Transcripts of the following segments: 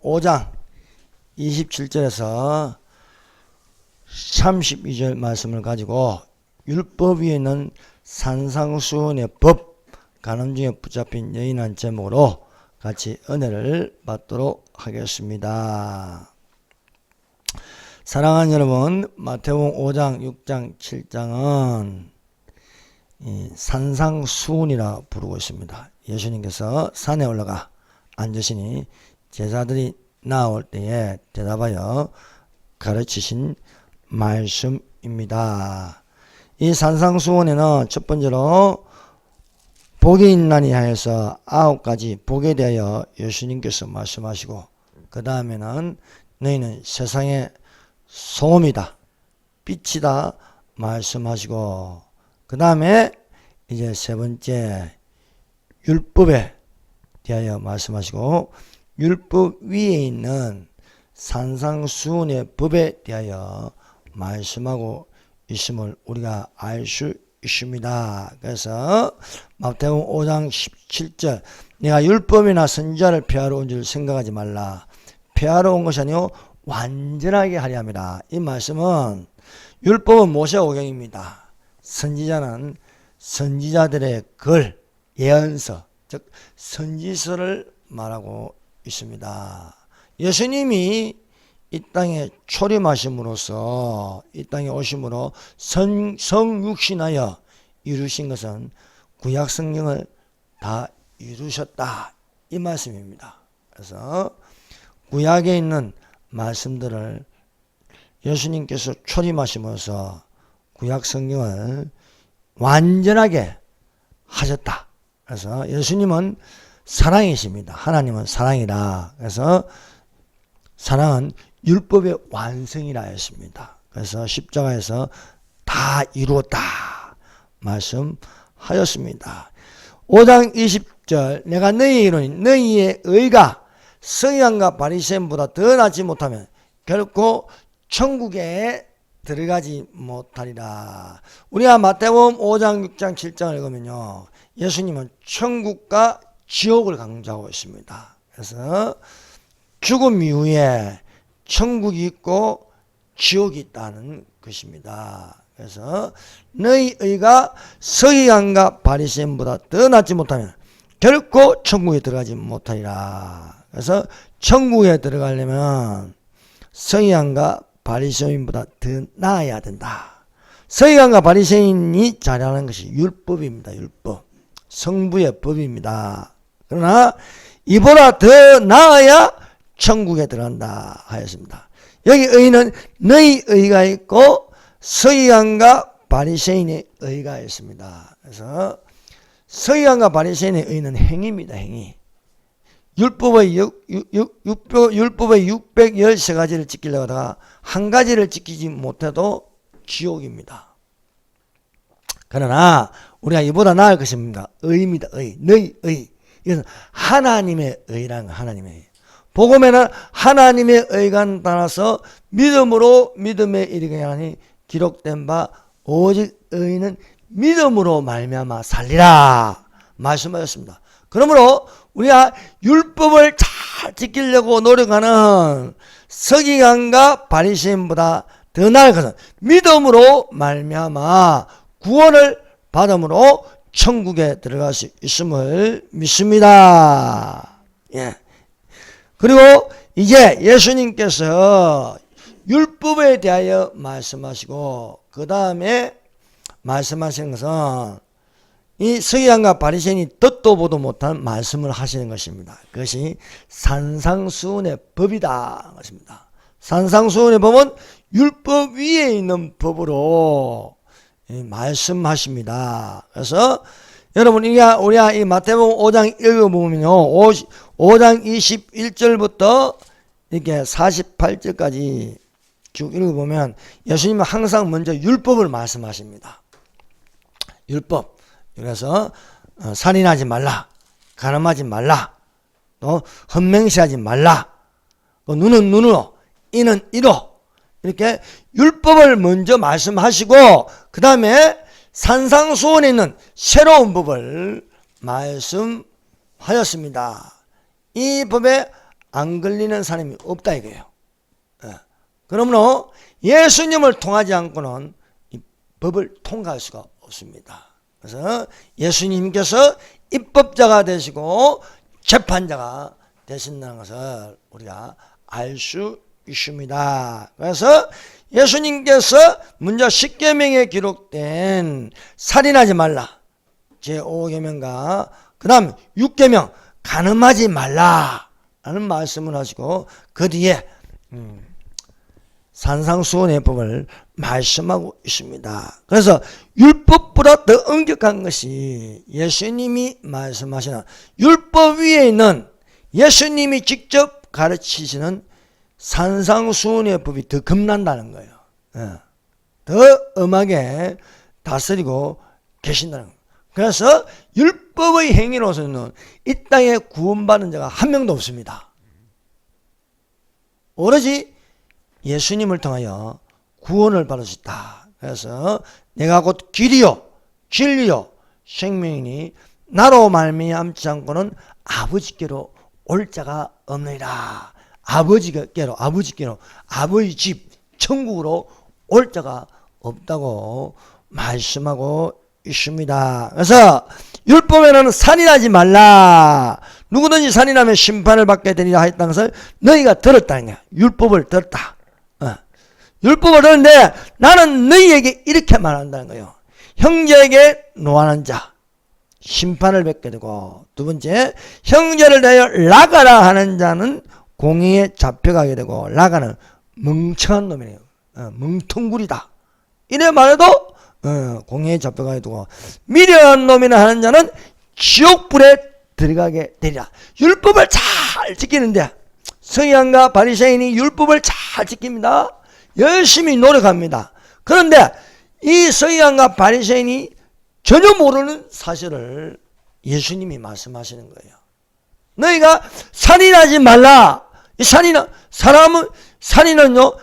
5장 27절에서 32절 말씀을 가지고 율법 위에 있는 산상수훈의 법, 간음 중에 붙잡힌 여인한 제목으로 같이 은혜를 받도록 하겠습니다. 사랑하는 여러분, 마태복음 5장, 6장, 7장은 산상수훈이라 부르고 있습니다. 예수님께서 산에 올라가 앉으시니 제자들이 나올 때에 대답하여 가르치신 말씀입니다. 이 산상수훈에는 첫 번째로 복이 있나니 하여서 9가지 복에 대하여 예수님께서 말씀하시고, 그 다음에는 너희는 세상의 소음이다, 빛이다 말씀하시고, 그 다음에 이제 세 번째 율법에 대하여 말씀하시고, 율법 위에 있는 산상수훈의 법에 대하여 말씀하고 있음을 우리가 알 수 있습니다. 그래서 마태복음 5장 17절, 내가 율법이나 선지자를 폐하러 온 줄 생각하지 말라. 폐하러 온 것이 아니요 완전하게 하려 함이라. 이 말씀은 율법은 모세오경입니다. 선지자는 선지자들의 글, 예언서, 즉 선지서를 말하고 있습니다. 예수님이 이 땅에 초림하심으로써, 이 땅에 오심으로 성육신하여 이루신 것은 구약 성경을 다 이루셨다, 이 말씀입니다. 그래서 구약에 있는 말씀들을 예수님께서 초림하심으로써 구약 성경을 완전하게 하셨다. 그래서 예수님은 사랑이십니다. 하나님은 사랑이라. 그래서 사랑은 율법의 완성이라 했습니다. 그래서 십자가에서 다 이루었다 말씀하였습니다. 5장 20절, 내가 너희에 이르노니 너희의 의가 서기관과 바리새인보다 더 낫지 못하면 결코 천국에 들어가지 못하리라. 우리가 마태복음 5장, 6장, 7장을 읽으면요, 예수님은 천국과 지옥을 강조하고 있습니다. 그래서 죽음 이후에 천국이 있고 지옥이 있다는 것입니다. 그래서 너희 의가 서기관과 바리새인보다 더 낫지 못하면 결코 천국에 들어가지 못하리라. 그래서 천국에 들어가려면 서기관과 바리새인보다 더 나아야 된다. 서기관과 바리새인이 잘하는 것이 율법입니다. 율법, 성부의 법입니다. 그러나 이보다 더 나아야 천국에 들어간다 하였습니다. 여기 의는 너희 의가 있고 서기관과 바리새인의 의가 있습니다. 그래서 서기관과 바리새인의 의는 행위입니다. 행위. 율법의 613가지를 지키려고 하다가 한 가지를 지키지 못해도 지옥입니다. 그러나 우리가 이보다 나을 것입니다. 의입니다. 의. 너희 의. 이것은 하나님의 의라는 거예요. 하나님의 의. 복음에는 하나님의 의가 따라서 믿음으로 믿음에 이르게 하니 기록된 바 오직 의는 믿음으로 말미암아 살리라 말씀하셨습니다. 그러므로 우리가 율법을 잘 지키려고 노력하는 서기관과 바리새인보다 더 나을 것은 믿음으로 말미암아 구원을 받음으로 천국에 들어갈 수 있음을 믿습니다. 예. 그리고 이제 예수님께서 율법에 대하여 말씀하시고, 그 다음에 말씀하시는 것은 이 서기관과 바리새인이 듣도 보도 못한 말씀을 하시는 것입니다. 그것이 산상수훈의 법이다 것입니다. 산상수훈의 법은 율법 위에 있는 법으로 말씀하십니다. 그래서 여러분, 우리가 이 마태복음 5장 읽어보면요, 5장 21절부터 이렇게 48절까지 쭉 읽어보면 예수님은 항상 먼저 율법을 말씀하십니다. 율법. 그래서 살인하지 말라, 간음하지 말라, 또 헛맹시하지 말라, 또 눈은 눈으로, 이는 이로, 이렇게 율법을 먼저 말씀하시고, 그 다음에 산상수훈에 있는 새로운 법을 말씀하였습니다. 이 법에 안 걸리는 사람이 없다 이거예요. 그러므로 예수님을 통하지 않고는 이 법을 통과할 수가 없습니다. 그래서 예수님께서 입법자가 되시고 재판자가 되신다는 것을 우리가 알 수 있습니다. 그래서 예수님께서 먼저 10계명에 기록된 살인하지 말라 제5계명과 그 다음 6계명 간음하지 말라 라는 말씀을 하시고 그 뒤에 산상수훈예법을 말씀하고 있습니다. 그래서 율법보다 더 엄격한 것이 예수님이 말씀하시는 율법 위에 있는 예수님이 직접 가르치시는 산상수훈예법이 더 겁난다는 거예요. 더 엄하게 다스리고 계신다는 거예요. 그래서 율법의 행위로서는 이 땅에 구원받은 자가 한 명도 없습니다. 오로지 예수님을 통하여 구원을 받을 수 있다. 그래서 내가 곧 길이요 진리요 생명이니 나로 말미암지 않고는 아버지께로 올 자가 없느니라. 아버지께로 아버지 집 천국으로 올 자가 없다고 말씀하고 있습니다. 그래서 율법에는 살인하지 말라. 누구든지 살인하면 심판을 받게 되리라 했다는 것을 너희가 들었다는 거야. 율법을 들었다. 율법을 들었는데 나는 너희에게 이렇게 말한다는 거예요. 형제에게 노하는 자 심판을 받게 되고, 두 번째 형제를 대하여 라가라 하는 자는 공의에 잡혀가게 되고, 라가는 멍청한 놈이에요. 멍텅구리다 이래 말해도 공의에 잡혀가게 되고, 미련한 놈이나 하는 자는 지옥불에 들어가게 되리라. 율법을 잘 지키는데 서기관과 바리새인이 율법을 잘 지킵니다. 열심히 노력합니다. 그런데 이 서기관과 바리새인이 전혀 모르는 사실을 예수님이 말씀하시는 거예요. 너희가 살인하지 말라. 이 살인은요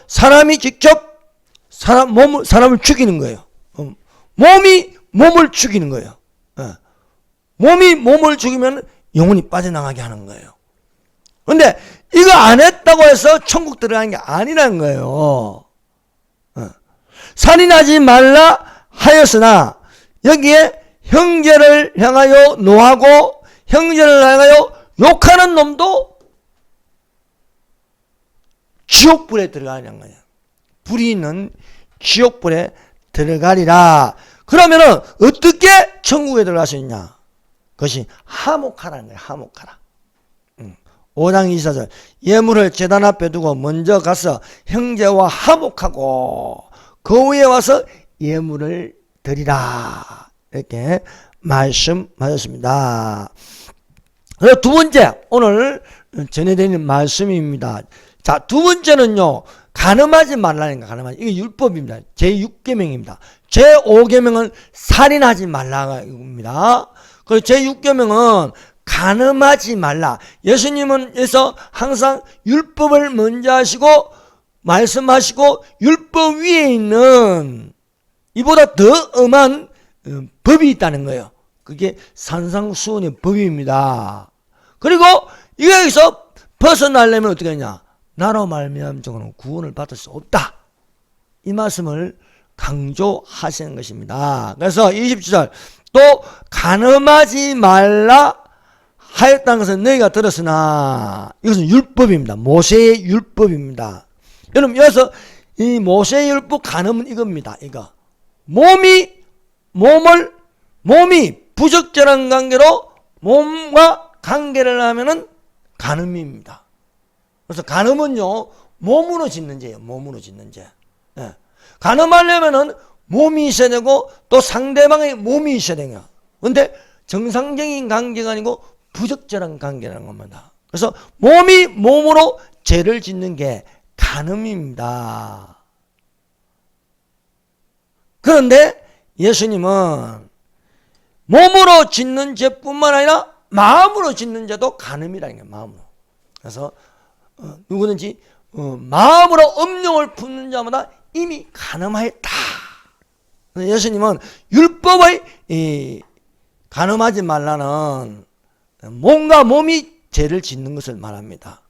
사람이 직접 사람을 죽이는 거예요. 몸이 몸을 죽이는 거예요. 몸이 몸을 죽이면 영혼이 빠져나가게 하는 거예요. 그런데 이거 안 했다고 해서 천국 들어가는 게 아니라는 거예요. 살인하지 말라 하였으나 여기에 형제를 향하여 노하고 형제를 향하여 욕하는 놈도 지옥불에 들어가는 거예요. 불이 있는 지옥불에 들어가리라. 그러면은 어떻게 천국에 들어갈 수 있냐? 그것이 화목하라는 거예요. 화목하라. 5장 24절 예물을 제단 앞에 두고 먼저 가서 형제와 화목하고 그 후에 와서 예물을 드리라. 이렇게 말씀하셨습니다. 그리고 두 번째 오늘 전해드리는 말씀입니다. 자, 두 번째는요 간음하지 말라는 거. 간음하지, 이게 율법입니다. 제6계명입니다. 제5계명은 살인하지 말라입니다. 그리고 제6계명은 간음하지 말라. 예수님은 그래서 항상 율법을 먼저 하시고 말씀하시고 율법 위에 있는 이보다 더 엄한 법이 있다는 거예요. 그게 산상수훈의 법입니다. 그리고 여기서 벗어나려면 어떻게 하냐? 나로 말미암고는 구원을 받을 수 없다. 이 말씀을 강조하시는 것입니다. 그래서 27절 또 간음하지 말라 하였다는 것은 너희가 들었으나, 이것은 율법입니다. 모세의 율법입니다. 여러분 여기서 이 모세의 율법 간음은 이겁니다. 이거 몸이 부적절한 관계로 몸과 관계를 하면은 간음입니다. 그래서 간음은요 몸으로 짓는 죄예요. 몸으로 짓는 죄. 간음하려면은 몸이 있어야 되고 또 상대방의 몸이 있어야 돼요. 그런데 정상적인 관계가 아니고 부적절한 관계라는 겁니다. 그래서 몸이 몸으로 죄를 짓는 게 간음입니다. 그런데 예수님은 몸으로 짓는 죄뿐만 아니라 마음으로 짓는 죄도 간음이라는 거예요. 마음으로. 그래서 누구든지 마음으로 음욕을 품는 자마다 이미 간음하였다. 예수님은 율법의 간음하지 말라는 몸과 몸이 죄를 짓는 것을 말합니다.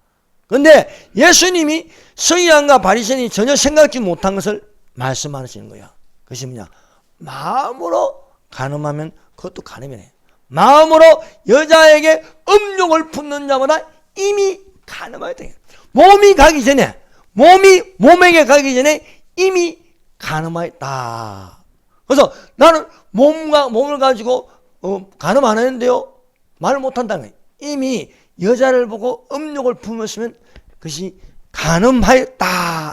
그런데 예수님이 서기관과 바리새인이 전혀 생각지 못한 것을 말씀하시는 거예요. 그것이 뭐냐? 마음으로 간음하면 그것도 간음이네. 마음으로 여자에게 음욕을 품는 자보다 이미 간음하였다. 몸이 가기 전에, 몸에게 가기 전에 이미 간음하였다. 그래서 나는 몸을 가지고 간음 안 했는데요, 말을 못한다는 거예요. 이미 여자를 보고 음욕을 품었으면 그것이 간음하였다라고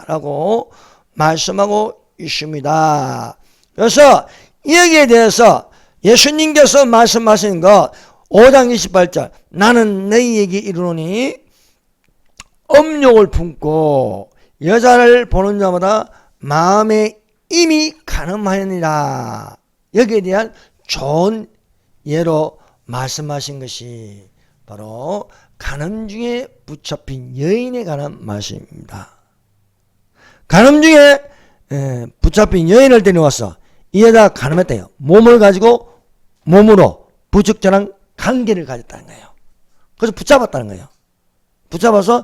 말씀하고 있습니다. 그래서 여기에 대해서 예수님께서 말씀하신 것 5장 28절, 나는 너희에게 이르노니 음욕을 품고 여자를 보는 자마다 마음에 이미 간음하였느니라. 여기에 대한 좋은 예로 말씀하신 것이 바로 간음 중에 붙잡힌 여인에 관한 말씀입니다. 간음 중에 붙잡힌 여인을 데려와서 이 여자가 간음했대요. 몸을 가지고 몸으로 부적절한 관계를 가졌다는 거예요. 그래서 붙잡았다는 거예요. 붙잡아서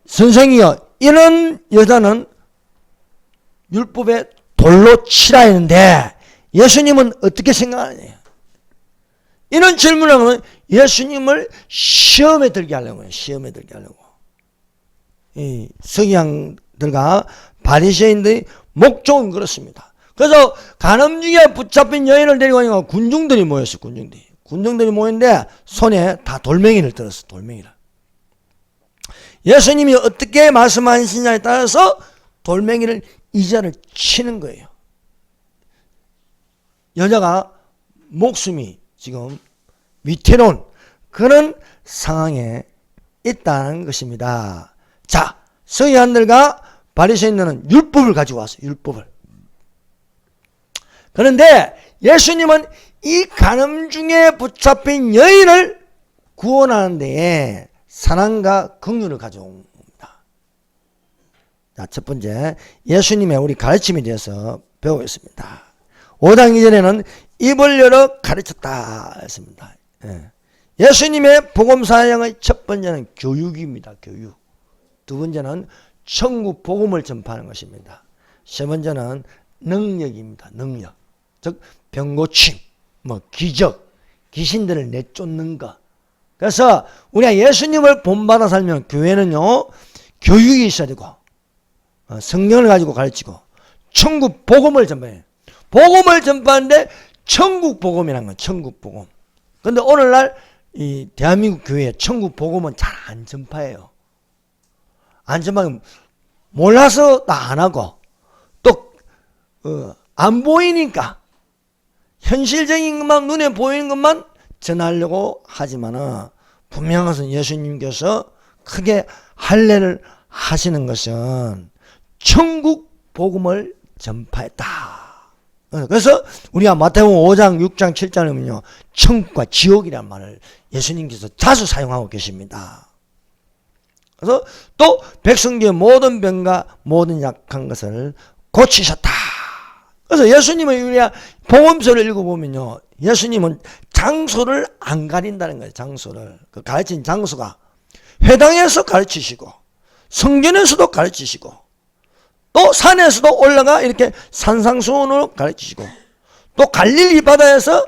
선생이여, 이런 여자는 율법에 돌로 치라 했는데 예수님은 어떻게 생각하느냐. 이런 질문을 하면 예수님을 시험에 들게 하려고 해요. 시험에 들게 하려고. 이 서기관들과 바리새인들의 목적은 그렇습니다. 그래서 간음 중에 붙잡힌 여인을 데리고 가니까 군중들이 모였어요. 군중들이 모였는데 손에 다 돌멩이를 들었어. 돌멩이를. 예수님이 어떻게 말씀하시냐에 따라서 돌멩이를 이자를 치는 거예요. 여자가 목숨이 지금 위태로운 그런 상황에 있다는 것입니다. 자, 서기관들과 바리새인들은 율법을 가지고 왔어요. 율법을. 그런데 예수님은 이 간음 중에 붙잡힌 여인을 구원하는 데에 사랑과 긍휼을 가져온 겁니다. 자, 첫 번째, 예수님의 우리 가르침에 대해서 배우겠습니다. 5장 이전에는 입을 열어 가르쳤다 했습니다. 예수님의 복음 사역의 첫 번째는 교육입니다. 교육. 두 번째는 천국 복음을 전파하는 것입니다. 세 번째는 능력입니다. 능력. 즉 병고침, 기적, 귀신들을 내쫓는 것. 그래서 우리가 예수님을 본받아 살면 교회는요, 교육이 있어야 되고 성경을 가지고 가르치고 천국 복음을 전파해요. 복음을 전파하는데 천국 복음이라는 거예요. 천국 복음. 그런데 오늘날 이 대한민국 교회에 천국 복음은 잘 안 전파해요. 안 전파하면 몰라서 다 안 하고 또 안 보이니까 현실적인 것만, 눈에 보이는 것만 전하려고 하지만은 분명한 것은 예수님께서 크게 할례를 하시는 것은 천국 복음을 전파했다. 그래서 우리가 마태복음 5장, 6장, 7장에 보면요, 천국과 지옥이라는 말을 예수님께서 자주 사용하고 계십니다. 그래서 또 백성들의 모든 병과 모든 약한 것을 고치셨다. 그래서 예수님은 우리가 복음서를 읽어보면요, 예수님은 장소를 안 가린다는 거예요. 장소를. 그 가르친 장소가 회당에서 가르치시고 성전에서도 가르치시고 또 산에서도 올라가 이렇게 산상수훈으로 가르치시고 또 갈릴리 바다에서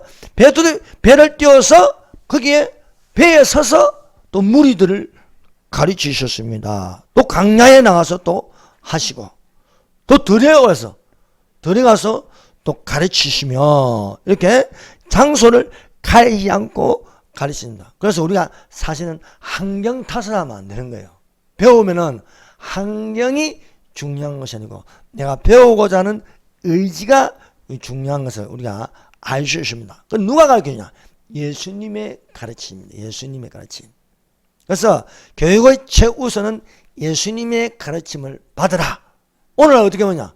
배를 띄워서 거기에 배에 서서 또 무리들을 가르치셨습니다. 또 강야에 나가서 또 하시고 또 들어가서 또 가르치시며 이렇게 장소를 가리지 않고 가르칩니다. 그래서 우리가 사실은 환경 탓을하면 안 되는 거예요. 배우면은 환경이 중요한 것이 아니고 내가 배우고자 하는 의지가 중요한 것을 우리가 알 수 있습니다. 그건 누가 가르치냐? 예수님의 가르침입니다. 예수님의 가르침. 그래서 교육의 최우선은 예수님의 가르침을 받으라. 오늘 어떻게 하냐?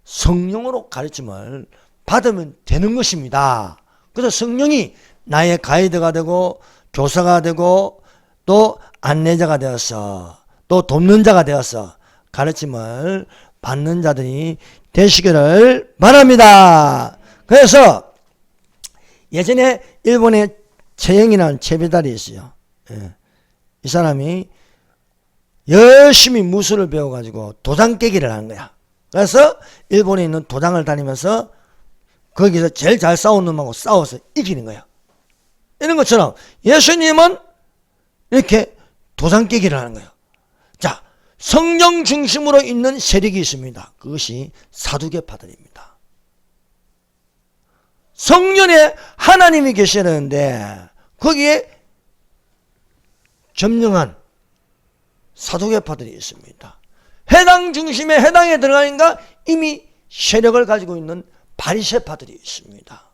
성령으로 가르침을 받으면 되는 것입니다. 그래서 성령이 나의 가이드가 되고 교사가 되고 또 안내자가 되어서 또 돕는 자가 되어서 가르침을 받는 자들이 되시기를 바랍니다. 그래서 예전에 일본에 최영이라는 제배달이 있어요. 이 사람이 열심히 무술을 배워가지고 도장 깨기를 하는 거야. 그래서 일본에 있는 도장을 다니면서 거기서 제일 잘 싸우는 놈하고 싸워서 이기는 거야. 이런 것처럼 예수님은 이렇게 도장 깨기를 하는 거예요. 자, 성령 중심으로 있는 세력이 있습니다. 그것이 사두개파들입니다. 성전에 하나님이 계시는데 거기에 점령한 사두개파들이 있습니다. 해당 중심에 해당에 들어가니까 이미 세력을 가지고 있는 바리새파들이 있습니다.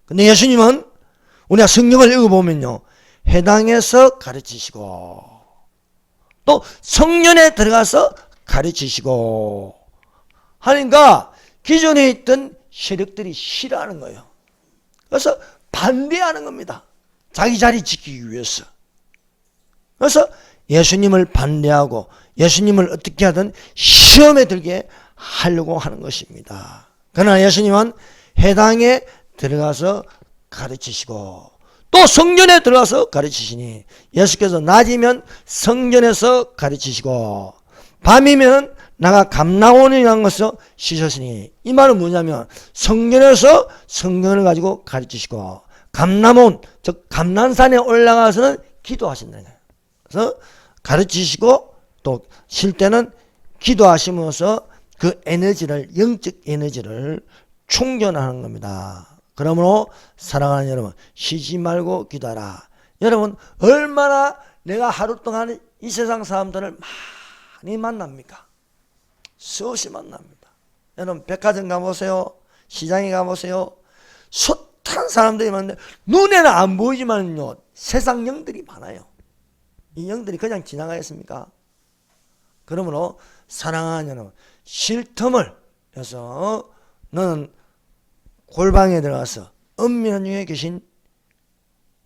근데 예수님은 우리가 성경을 읽어보면요, 해당에서 가르치시고 또 성전에 들어가서 가르치시고 하니까 기존에 있던 세력들이 싫어하는 거예요. 그래서 반대하는 겁니다. 자기 자리 지키기 위해서. 그래서 예수님을 반대하고 예수님을 어떻게 하든 시험에 들게 하려고 하는 것입니다. 그러나 예수님은 해당에 들어가서 가르치시고 또 성전에 들어가서 가르치시니, 예수께서 낮이면 성전에서 가르치시고 밤이면 나가 감나원이라는 것을 씻으시니, 이 말은 뭐냐면 성전에서 성경을 가지고 가르치시고 감나원, 즉 감난산에 올라가서는 기도하신다는 거예요. 그래서 가르치시고 또 쉴 때는 기도하시면서 그 에너지를, 영적 에너지를 충전하는 겁니다. 그러므로 사랑하는 여러분, 쉬지 말고 기도하라. 여러분, 얼마나 내가 하루 동안 이 세상 사람들을 많이 만납니까? 수없이 만납니다. 여러분, 백화점 가보세요. 시장에 가보세요. 숱한 사람들이 많은데 눈에는 안 보이지만요, 세상 영들이 많아요. 이 영들이 그냥 지나가겠습니까? 그러므로 사랑하는 여러분, 쉴 틈을 해서 너는 골방에 들어가서 은밀한 중에 계신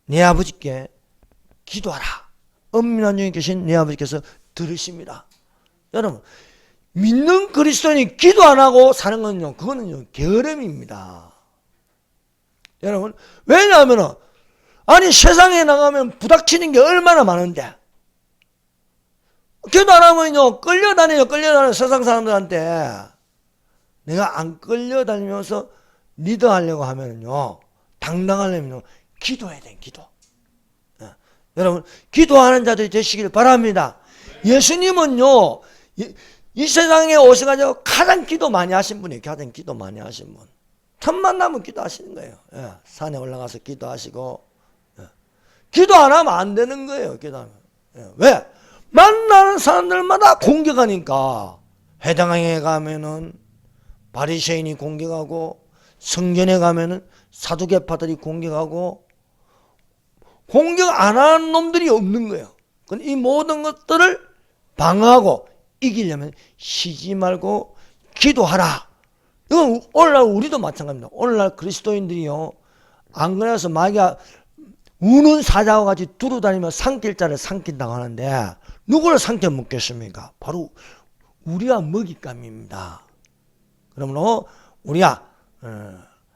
내 아버지께 기도하라. 은밀한 중에 계신 내 아버지께서 들으십니다. 여러분, 믿는 그리스도인이 기도 안 하고 사는 건요, 그거는요, 게으름입니다. 여러분, 왜냐하면 아니 세상에 나가면 부닥치는 게 얼마나 많은데 기도 안 하면요 끌려다녀요. 세상 사람들한테. 내가 안 끌려다니면서 리더하려고 하면요, 당당하려면 기도해야 돼. 기도. 여러분, 기도하는 자들이 되시길 바랍니다. 예수님은요, 이 세상에 오셔가지고 가장 기도 많이 하신 분이에요. 가장 기도 많이 하신 분. 틈만 나면 기도하시는 거예요. 산에 올라가서 기도하시고. 기도 안 하면 안 되는 거예요. 기도하면. 왜? 만나는 사람들마다 공격하니까. 해당에 가면은 바리새인이 공격하고, 성전에 가면은 사두개파들이 공격하고, 공격 안 하는 놈들이 없는 거예요. 이 모든 것들을 방어하고 이기려면 쉬지 말고 기도하라. 이건 오늘날 우리도 마찬가지입니다. 오늘날 그리스도인들이요, 안 그래서 마귀가 우는 사자와 같이 두루다니며 삼킬 자를 삼킨다고 하는데, 누구를 삼켜 먹겠습니까? 바로 우리가 먹잇감입니다. 그러므로 우리가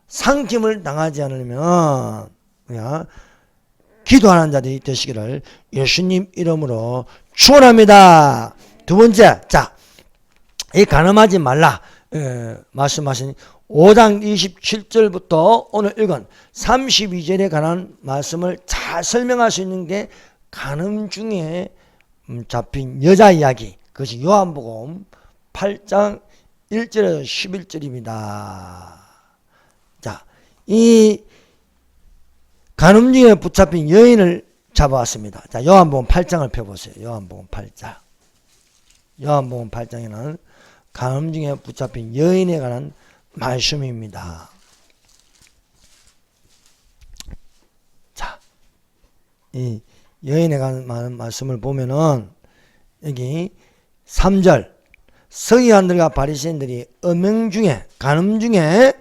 삼킴을 당하지 않으면 우리가 기도하는 자들이 되시기를 예수님 이름으로 축원합니다. 두 번째, 자, 이 간음하지 말라 말씀하신 5장 27절부터 오늘 읽은 32절에 관한 말씀을 잘 설명할 수 있는 게 간음 중에 잡힌 여자 이야기, 그것이 요한복음 8장 1절에서 11절입니다. 자, 이 간음 중에 붙잡힌 여인을 잡아왔습니다. 자, 요한복음 8장을 펴보세요. 요한복음 8장. 요한복음 8장에는 간음 중에 붙잡힌 여인에 관한 말씀입니다. 자, 이 여인에 관한 말씀을 보면은 여기 3절, 서기관들과 바리새인들이 음행 중에, 간음 중에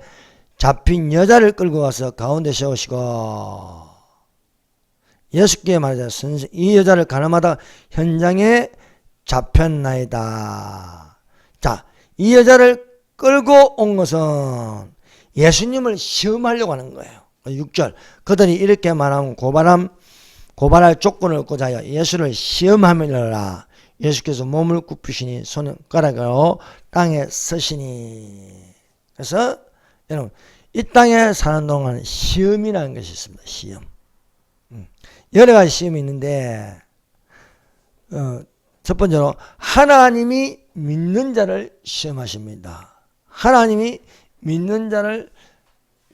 잡힌 여자를 끌고 가서 가운데 세우시고 예수께 말하자, 선생, 이 여자를 간음하다 현장에 잡혔나이다. 자, 이 여자를 끌고 온 것은 예수님을 시험하려고 하는 거예요. 6절, 그들이 이렇게 말하면 고발할 조건을 얻고자 하여 예수를 시험하느니라. 예수께서 몸을 굽히시니 손가락으로 땅에 서시니. 그래서 여러분 이 땅에 사는 동안 시험이라는 것이 있습니다. 시험. 여러 가지 시험이 있는데 첫 번째로 하나님이 믿는 자를 시험하십니다. 하나님이 믿는 자를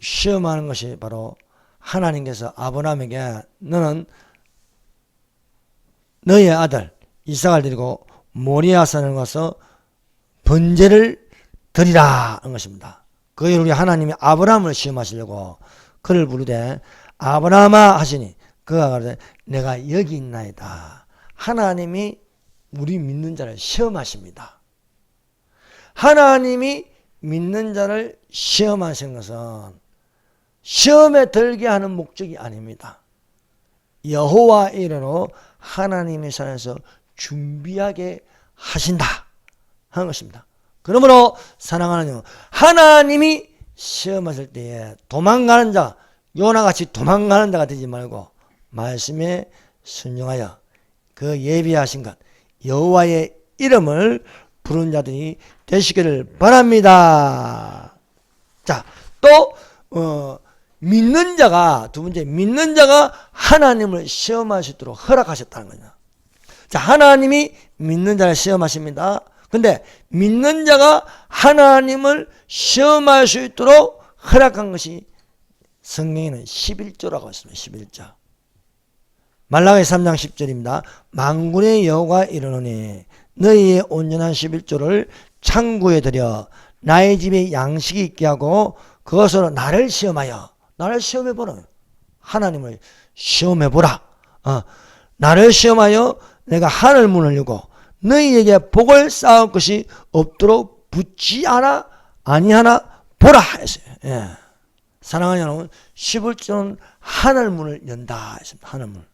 시험하는 것이 바로 하나님께서 아브라함에게 너는 너의 아들 이삭을 데리고 모리아 산에 가서 번제를 드리라 하는 것입니다. 그걸 우리 하나님이 아브라함을 시험하시려고 그를 부르되 아브라함아 하시니 그가 가로되 내가 여기 있나이다. 하나님이 우리 믿는 자를 시험하십니다. 하나님이 믿는 자를 시험하신 것은 시험에 들게 하는 목적이 아닙니다. 여호와 이름으로 하나님의 산에서 준비하게 하신다 하는 것입니다. 그러므로 사랑하는 여러분, 하나님이 시험하실 때에 도망가는 자, 요나같이 도망가는 자가 되지 말고 말씀에 순종하여 그 예비하신 것 여호와의 이름을 부른 자들이 되시기를 바랍니다. 자, 또 믿는 자가 두 번째 믿는 자가 하나님을 시험할 수 있도록 허락하셨다는 거냐. 자, 하나님이 믿는 자를 시험하십니다. 근데 믿는 자가 하나님을 시험할 수 있도록 허락한 것이 성경에는 11조라고 했습니다. 11조. 말라기 3장 10절입니다. 만군의 여호와가 이르노니 너희의 온전한 11조를 창고에 들여 나의 집에 양식이 있게 하고 그것으로 나를 시험하여 나를 시험해보라. 하나님을 시험해보라. 나를 시험하여 내가 하늘 문을 열고 너희에게 복을 쌓을 것이 없도록 붙지 아니하나 보라 했어요. 예. 사랑하는 여러분, 11조는 하늘 문을 연다 했습니다. 하늘 문.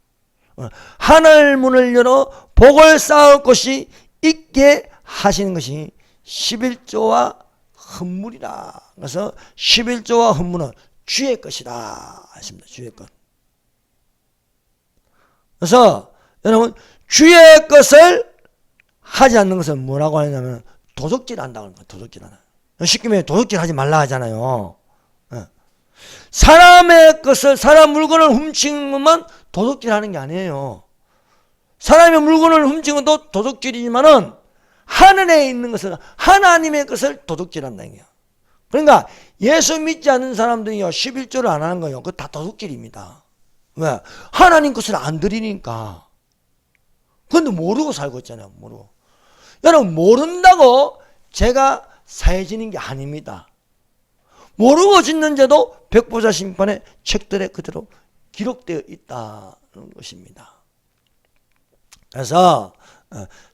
하늘 문을 열어 복을 쌓을 것이 있게 하시는 것이 11조와 헌물이라. 그래서 11조와 헌물은 주의 것이다 했습니다. 주의 것. 그래서 여러분 주의 것을 하지 않는 것은 뭐라고 하냐면 도둑질 한다는 거예요. 도둑질 하나. 쉽게 말해 도둑질 하지 말라 하잖아요. 사람의 것을 사람 물건을 훔치는 것만 도둑질 하는 게 아니에요. 사람의 물건을 훔치는 것도 도둑질이지만은 하늘에 있는 것을 하나님의 것을 도둑질한다는 거예요. 그러니까 예수 믿지 않는 사람들이요 11조를 안 하는 거예요. 그거 다 도둑질입니다. 왜? 하나님 것을 안 드리니까. 그런데 모르고 살고 있잖아요. 모르고. 여러분 모른다고 제가 사해지는 게 아닙니다. 모르고 짓는 죄도 백보자 심판의 책들에 그대로 기록되어 있다는 것입니다. 그래서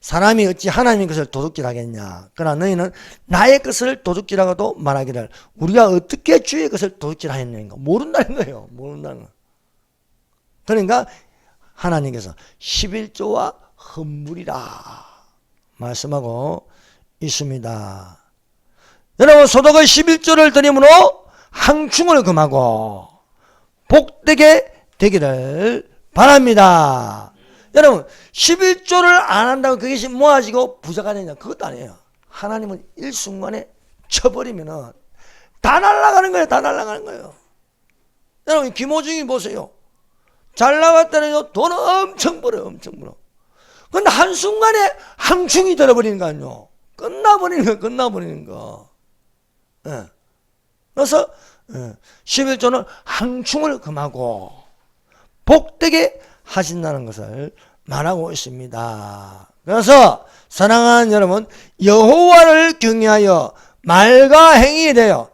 사람이 어찌 하나님의 것을 도둑질하겠냐. 그러나 너희는 나의 것을 도둑질하고도 말하기를 우리가 어떻게 주의 것을 도둑질하였는가. 모른다는 거예요. 모른다는 거. 그러니까 하나님께서 11조와 헌물이라 말씀하고 있습니다. 여러분 소득의 11조를 드림으로 항충을 금하고 복되게 되기를 바랍니다. 여러분 11조를 안 한다고 그것이 모아지고 부자가 되냐. 그것도 아니에요. 하나님은 일순간에 쳐버리면은 다 날아가는 거예요. 다 날아가는 거예요. 여러분 김호중이 보세요. 잘 나갔다는요 돈 엄청 벌어요. 엄청 벌어. 근데 한순간에 항충이 들어버리는 거 아니에요. 끝나버리는 거. 예. 그래서 11조는 항충을 금하고 복되게 하신다는 것을 말하고 있습니다. 그래서 사랑하는 여러분 여호와를 경외하여 말과 행위에 대하여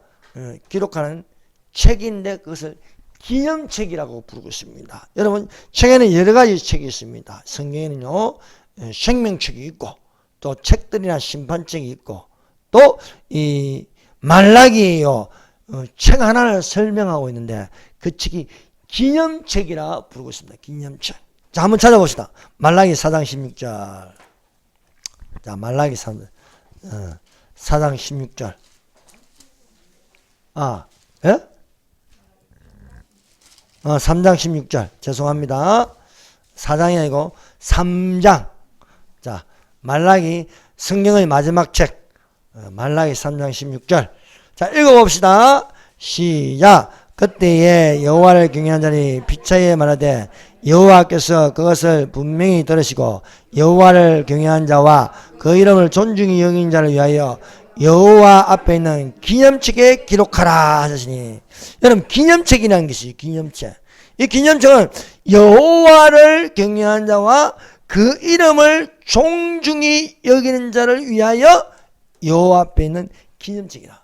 기록하는 책인데 그것을 기념책이라고 부르고 있습니다. 여러분 책에는 여러 가지 책이 있습니다. 성경에는요 생명책이 있고 또 책들이나 심판책이 있고 또 이 말라기예요. 책 하나를 설명하고 있는데 그 책이 기념책이라 부르고 있습니다. 기념책. 자, 한번 찾아봅시다. 말라기 4장 16절. 자, 말라기 4장 16절. 예? 3장 16절. 죄송합니다. 4장이 아니고 3장. 자, 말라기 성경의 마지막 책 말라기 3장 16절. 자, 읽어봅시다. 시작. 그때에 여호와를 경외한 자니 피차에 말하되 여호와께서 그것을 분명히 들으시고 여호와를 경외한 자와 그 이름을 존중히 여긴 자를 위하여 여호와 앞에 있는 기념책에 기록하라 하시니, 여러분 기념책이라는 것이 기념책. 이 기념책은 여호와를 경외한 자와 그 이름을 존중히 여기는 자를 위하여 여호와 앞에 있는 기념책이라.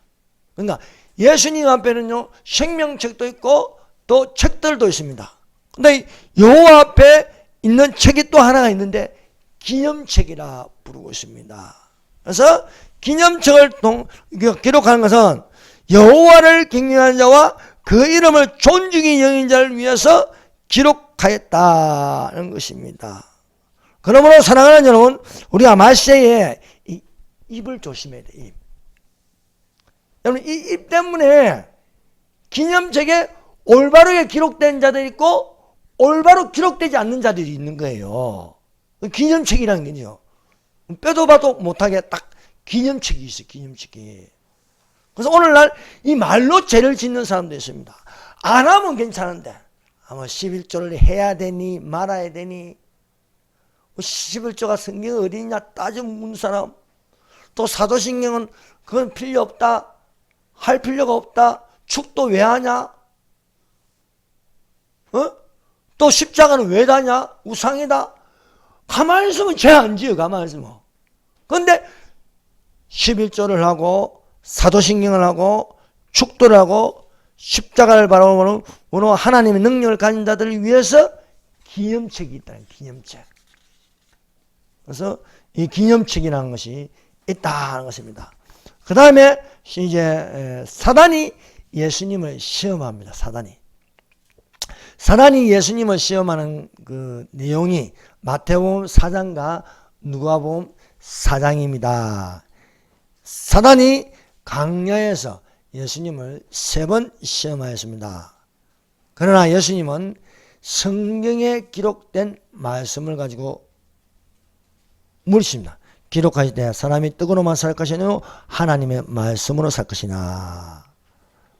그러니까 예수님 앞에는요 생명책도 있고 또 책들도 있습니다. 근데 여호와 앞에 있는 책이 또 하나가 있는데 기념책이라 부르고 있습니다. 그래서 기념책을 기록하는 것은 여호와를 경외하는 자와 그 이름을 존중히 여기는 자를 위해서 기록하였다는 것입니다. 그러므로 사랑하는 여러분, 우리가 말세에 이 입을 조심해야 돼. 입. 여러분, 이 입 때문에 기념책에 올바르게 기록된 자들이 있고 올바로 기록되지 않는 자들이 있는 거예요. 기념책이라는 게요. 빼도 봐도 못하게 딱 기념책이 있어요. 기념책이. 그래서 오늘날 이 말로 죄를 짓는 사람도 있습니다. 안 하면 괜찮은데 아마 11조를 해야 되니 말아야 되니, 11조가 성경에 어디 있냐 따져 묻는 사람, 또 사도신경은 그건 필요 없다, 할 필요가 없다, 축도 왜 하냐, 또 십자가는 왜 다냐, 우상이다. 가만히 있으면 죄 안 지어. 가만히 있으면. 그런데 11조를 하고 사도신경을 하고 축도를 하고 십자가를 바라보는 하나님의 능력을 가진 자들을 위해서 기념책이 있다는, 기념책. 그래서 이 기념책이라는 것이 있다는 것입니다. 그 다음에 이제 사단이 예수님을 시험합니다. 사단이 예수님을 시험하는 그 내용이 마태복음 4장과 누가복음 4장입니다. 사단이 강야에서 예수님을 3번 시험하였습니다. 그러나 예수님은 성경에 기록된 말씀을 가지고 물으십니다. 기록하실 때 사람이 떡으로만 살 것이 아니요 하나님의 말씀으로 살 것이나.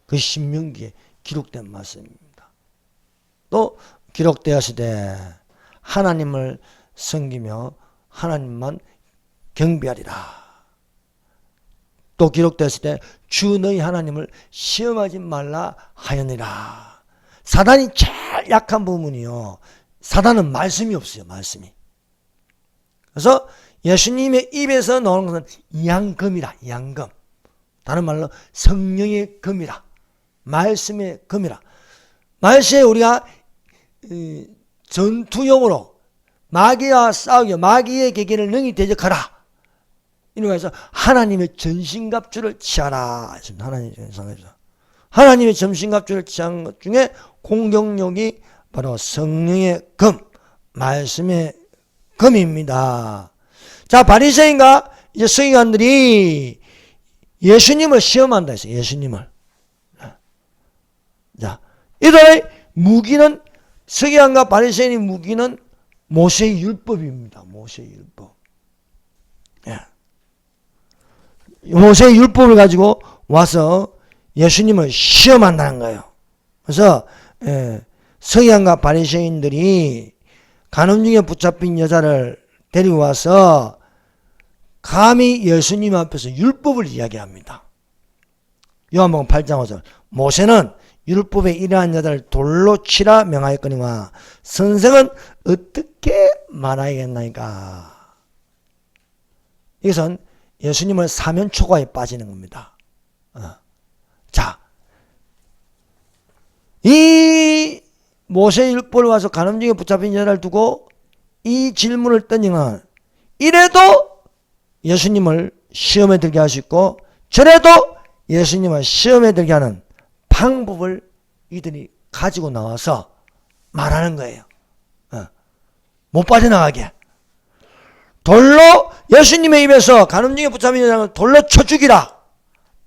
그 신명기에 기록된 말씀입니다. 또 기록되었을 때 하나님을 섬기며 하나님만 경배하리라. 또 기록되었을 때 주 너희 하나님을 시험하지 말라 하였느니라. 사단이 제일 약한 부분이요, 사단은 말씀이 없어요. 말씀이. 그래서 예수님의 입에서 나오는 것은 양금이라. 양금. 다른 말로 성령의 금이라. 말씀의 금이라. 말세에 우리가 전투용으로 마귀와 싸우기, 마귀의 계계를 능히 대적하라. 이런 거에서 하나님의 전신갑주를 취하라. 하나님의 전신갑주를 취한 것 중에 공격력이 바로 성령의 금, 말씀의 금입니다. 자, 바리새인과 이제 서기관들이 예수님을 시험한다 했어요. 예수님을. 자, 이들의 무기는, 서기관과 바리새인의 무기는 모세의 율법입니다. 모세의 율법. 예. 모세의 율법을 가지고 와서 예수님을 시험한다는 거예요. 그래서 서기관과 바리새인들이 간음 중에 붙잡힌 여자를 데리고 와서 감히 예수님 앞에서 율법을 이야기합니다. 요한복음 8장 5절. 모세는 율법에 이러한 여자를 돌로 치라 명하였거니와 선생은 어떻게 말하겠나이까. 이것은 예수님을 사면 초과에 빠지는 겁니다. 자, 이 모세 율법을 와서 간음 중에 붙잡힌 여자를 두고 이 질문을 던지면, 이래도 예수님을 시험에 들게 할 수 있고 저래도 예수님을 시험에 들게 하는 방법을 이들이 가지고 나와서 말하는 거예요. 못 빠져나가게. 돌로, 예수님의 입에서 간음 중에 붙잡힌 여자를 돌로 쳐 죽이라.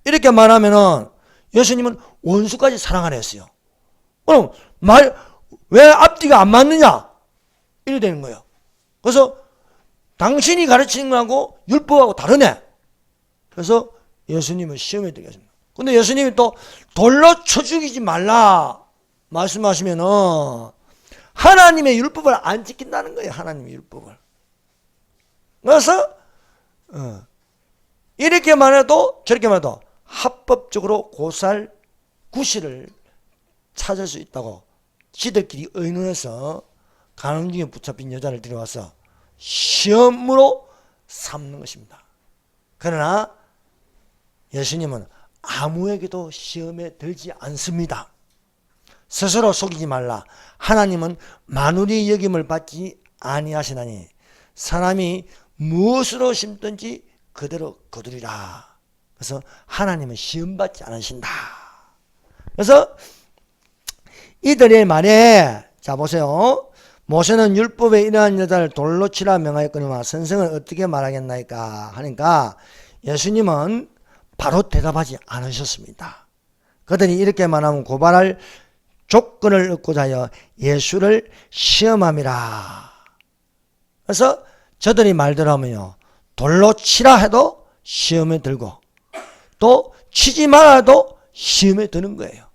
이렇게 말하면은 예수님은 원수까지 사랑하라 했어요. 그럼 왜 앞뒤가 안 맞느냐? 이래 되는 거예요. 그래서 당신이 가르치는 거하고 율법하고 다르네. 그래서 예수님은 시험에 들겠습니다. 근데 예수님이 또 돌로 쳐 죽이지 말라 말씀하시면은 하나님의 율법을 안 지킨다는 거예요. 하나님의 율법을. 그래서 이렇게만 해도 저렇게만 해도 합법적으로 고살 구실을 찾을 수 있다고 지들끼리 의논해서 간음 중에 붙잡힌 여자를 데려와서 시험으로 삼는 것입니다. 그러나 예수님은 아무에게도 시험에 들지 않습니다. 스스로 속이지 말라. 하나님은 만운의 여김을 받지 아니하시나니 사람이 무엇으로 심든지 그대로 거두리라. 그래서 하나님은 시험받지 않으신다. 그래서 이들의 말에 자 보세요. 모세는 율법에 이러한 여자를 돌로 치라 명하였거니와 선생을 어떻게 말하겠나이까 하니까 예수님은 바로 대답하지 않으셨습니다. 그들이 이렇게 말하면 고발할 조건을 얻고자 하여 예수를 시험함이라. 그래서 저들이 말대로 하면요, 돌로 치라 해도 시험에 들고 또 치지 말아 해도 시험에 드는 거예요.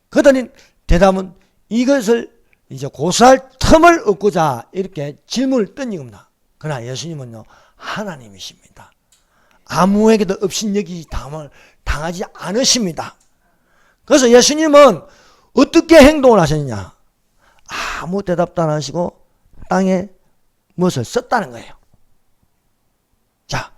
그들이 대답은 이것을 이제 고소할 틈을 얻고자 이렇게 질문을 던진 겁니다. 그러나 예수님은요, 하나님이십니다. 아무에게도 업신여기 당하지 않으십니다. 그래서 예수님은 어떻게 행동을 하셨느냐? 아무 대답도 안 하시고 땅에 무엇을 썼다는 거예요. 자,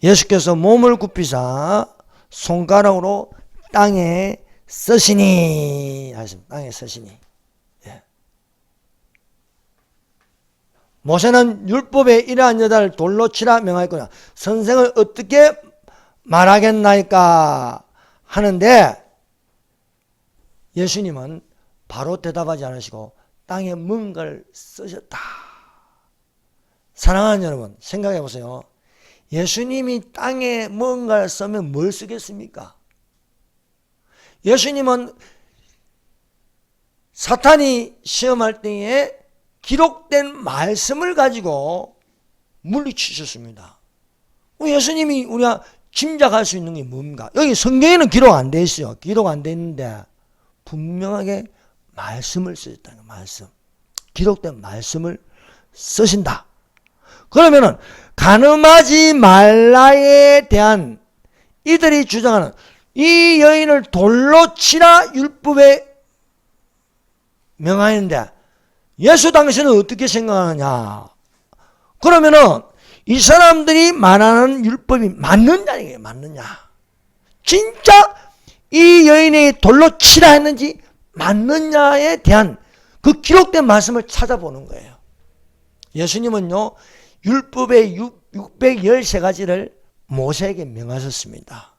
예수께서 몸을 굽히사 손가락으로 땅에 쓰시니 하셨습니다. 땅에 쓰시니. 예. 모세는 율법에 이러한 여자를 돌로 치라 명하였거나 선생을 어떻게 말하겠나이까 하는데 예수님은 바로 대답하지 않으시고 땅에 뭔가를 쓰셨다. 사랑하는 여러분, 생각해 보세요. 예수님이 땅에 뭔가를 쓰면 뭘 쓰겠습니까? 예수님은 사탄이 시험할 때에 기록된 말씀을 가지고 물리치셨습니다. 예수님이 우리가 짐작할 수 있는 게 뭡니까? 여기 성경에는 기록 안 돼 있어요. 기록 안 돼 있는데 분명하게 말씀을 쓰셨다는 거예요. 말씀. 기록된 말씀을 쓰신다. 그러면은 간음하지 말라에 대한 이들이 주장하는 이 여인을 돌로 치라 율법에 명하였는데 예수 당신은 어떻게 생각하느냐? 그러면은 이 사람들이 말하는 율법이 맞느냐? 맞느냐? 진짜 이 여인이 돌로 치라 했는지 맞느냐에 대한 그 기록된 말씀을 찾아보는 거예요. 예수님은요, 율법의 613가지를 모세에게 명하셨습니다.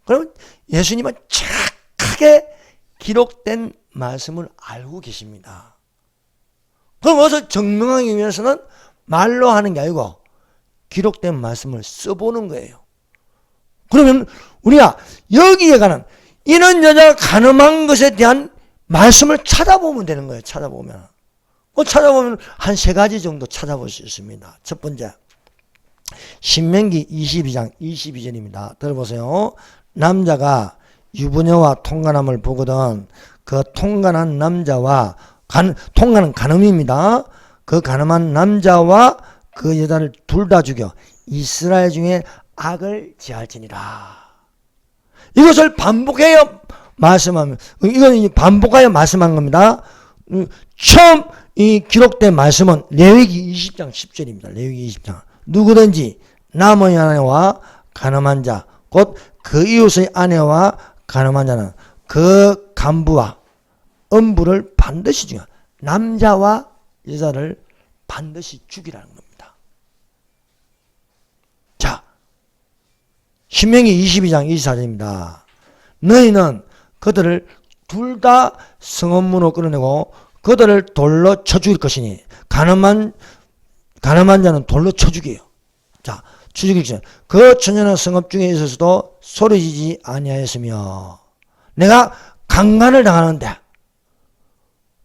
그럼 예수님은 정확하게 기록된 말씀을 알고 계십니다. 그럼 어서 증명하기 위해서는 말로 하는 게 아니고 기록된 말씀을 써보는 거예요. 그러면 우리가 여기에 관한 이런 여자가 간음한 것에 대한 말씀을 찾아보면 되는 거예요. 찾아보면 한 3가지 정도 찾아볼 수 있습니다. 첫 번째, 신명기 22장 22절입니다. 들어보세요. 남자가 유부녀와 통간함을 보거든 그 통간한 남자와 통간은 간음입니다. 그 간음한 남자와 그 여자를 둘 다 죽여 이스라엘 중에 악을 제할지니라. 이것을 반복하여 말씀하면, 이건 반복하여 말씀한 겁니다. 처음 이 기록된 말씀은 레위기 20장 10절입니다. 레위기 20장. 누구든지 남의 아내와 간음한 자, 곧 그 이웃의 아내와 간음한 자는 그 간부와 음부를 반드시 죽여. 남자와 여자를 반드시 죽이라는 겁니다. 자, 신명기 22장 24절입니다. 너희는 그들을 둘 다 성읍문으로 끌어내고 그들을 돌로 쳐 죽일 것이니 간음한 자는 돌로 쳐 죽여요. 자, 쳐 죽이기 전에 그 처녀는 성읍 중에 있어서도 소리지지 아니하였으며 내가 강간을 당하는데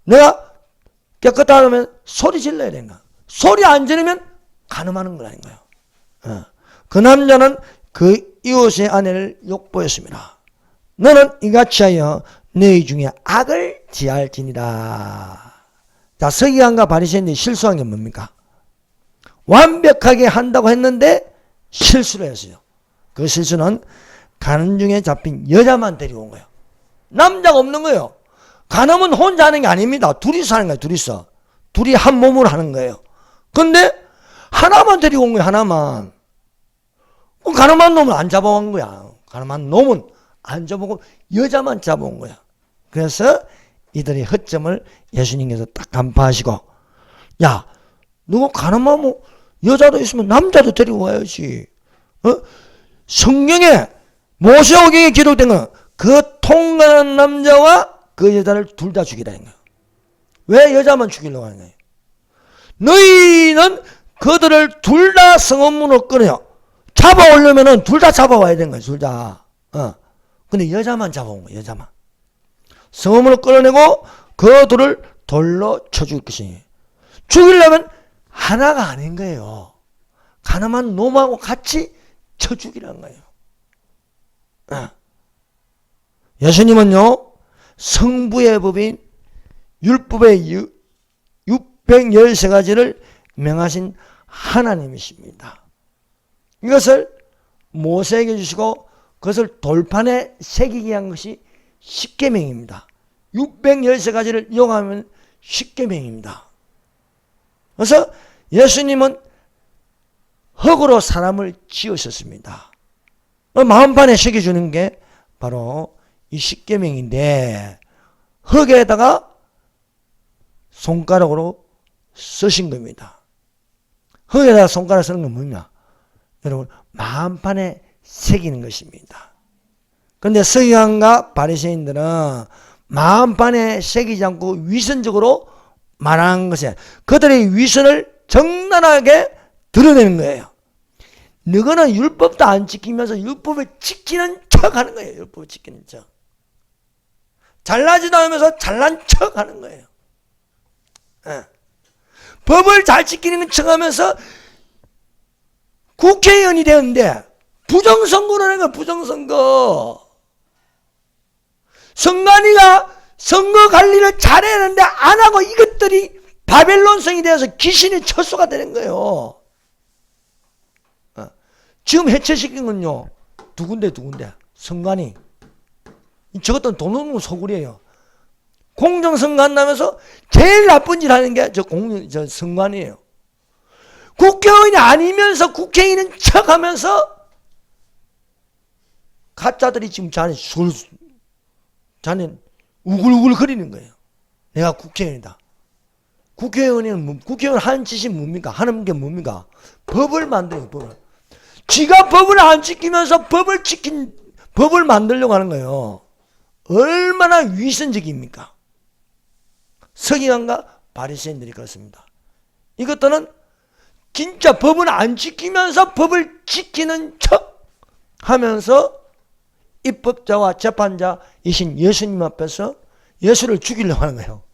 내가 깨끗하다면 소리 질러야 되는가? 소리 안 지르면 간음하는 거라는 거예요. 그 남자는 그 이웃의 아내를 욕보였습니다. 너는 이같이 하여 너희 중에 악을 지할지니라. 자, 서기관과 바리새인들이 실수한 게 뭡니까? 완벽하게 한다고 했는데 실수를 했어요. 그 실수는 가는 중에 잡힌 여자만 데리고 온 거예요. 남자가 없는 거예요. 간음은 혼자 하는 게 아닙니다. 둘이서 하는 거예요. 둘이 한 몸으로 하는 거예요. 근데 하나만 데리고 온 거예요. 하나만. 가늠한 놈은 안 잡아온 거야. 가늠한 놈은 안 잡아오고 여자만 잡아온 거야. 그래서 이들의 허점을 예수님께서 딱 간파하시고, 야, 누구 가늠하면 여자도 있으면 남자도 데리고 와야지. 성경에 모세오경에 기록된 건 그 통관한 남자와 그 여자를 둘 다 죽이라는 거예요. 왜 여자만 죽이려고 하는 거예요? 너희는 그들을 둘 다 성읍문으로 끌어요. 잡아오려면은 둘 다 잡아와야 되는 거예요. 둘 다. 근데 여자만 잡아온 거예요. 여자만. 성읍으로 끌어내고 그 둘을 돌로 쳐 죽일 것이니. 죽이려면 하나가 아닌 거예요. 가늠한 놈하고 같이 쳐 죽이라는 거예요. 예수님은요, 성부의 법인 율법의 613가지를 명하신 하나님이십니다. 이것을 모세에게 주시고 그것을 돌판에 새기게 한 것이 십계명입니다. 613가지를 이용하면 십계명입니다. 그래서 예수님은 흙으로 사람을 지으셨습니다. 마음판에 새겨주는 게 바로 이 십계명인데, 흙에다가 손가락으로 쓰신 겁니다. 흙에다가 손가락 쓰는 건 뭐냐? 여러분, 마음판에 새기는 것입니다. 그런데 서기관과 바리새인들은 마음판에 새기지 않고 위선적으로 말하는 것에 그들의 위선을 적나라하게 드러내는 거예요. 너희는 율법도 안 지키면서 율법을 지키는 척 하는 거예요. 율법을 지키는 척. 잘나지도 않으면서 잘난 척 하는 거예요. 법을 잘 지키는 척 하면서 국회의원이 되었는데 부정선거를 하는 거야. 부정선거. 선관위가 선거 관리를 잘해야 하는데 안 하고 이것들이 바벨론성이 되어서 귀신의 처소가 되는 거예요. 지금 해체시킨 건요, 두 군데. 선관위. 저것도 돈 없는 소굴이에요. 공정선거 한다면서 제일 나쁜 일 하는 게 저 선관위예요. 국회의원이 아니면서 국회의원인 척 하면서 가짜들이 지금 자네 우글우글 거리는 거예요. 내가 국회의원이다. 국회의원 하는 짓이 뭡니까? 하는 게 뭡니까? 법을 만들어요, 법을. 지가 법을 안 지키면서 법을 만들려고 하는 거예요. 얼마나 위선적입니까? 서기관과 바리새인들이 그렇습니다. 이것들은 진짜 법을 안 지키면서 법을 지키는 척 하면서 입법자와 재판자이신 예수님 앞에서 예수를 죽이려고 하는 거예요.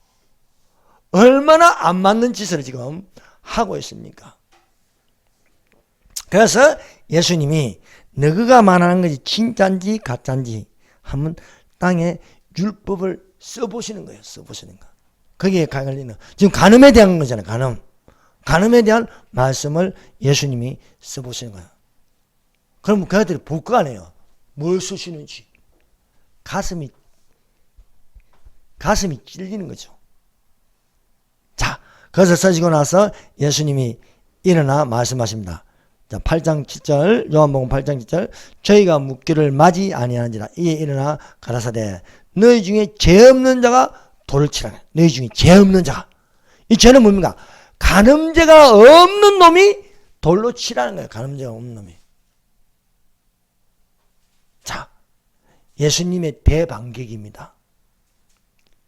얼마나 안 맞는 짓을 지금 하고 있습니까? 그래서 예수님이 너희가 말하는 것이 진짜인지 가짜인지 한번 땅에 율법을 써보시는 거예요. 써보시는 거. 거기에 걸리는 지금 간음에 대한 거잖아요. 간음에 대한 말씀을 예수님이 써보시는 거예요. 그럼 그 아들이 볼 거 아니에요. 뭘 쓰시는지. 가슴이 찔리는 거죠. 자, 그래서 써지고 나서 예수님이 일어나 말씀하십니다. 자, 8장 7절, 요한복음 8장 7절, 저희가 묻기를 맞이 아니하는지라 이에 일어나 가라사대 너희 중에 죄 없는 자가 돌을 치라. 너희 중에 죄 없는 자가. 이 죄는 뭡니까? 간음죄가 없는 놈이 돌로 치라는 거예요. 간음죄가 없는 놈이. 자, 예수님의 대반격입니다.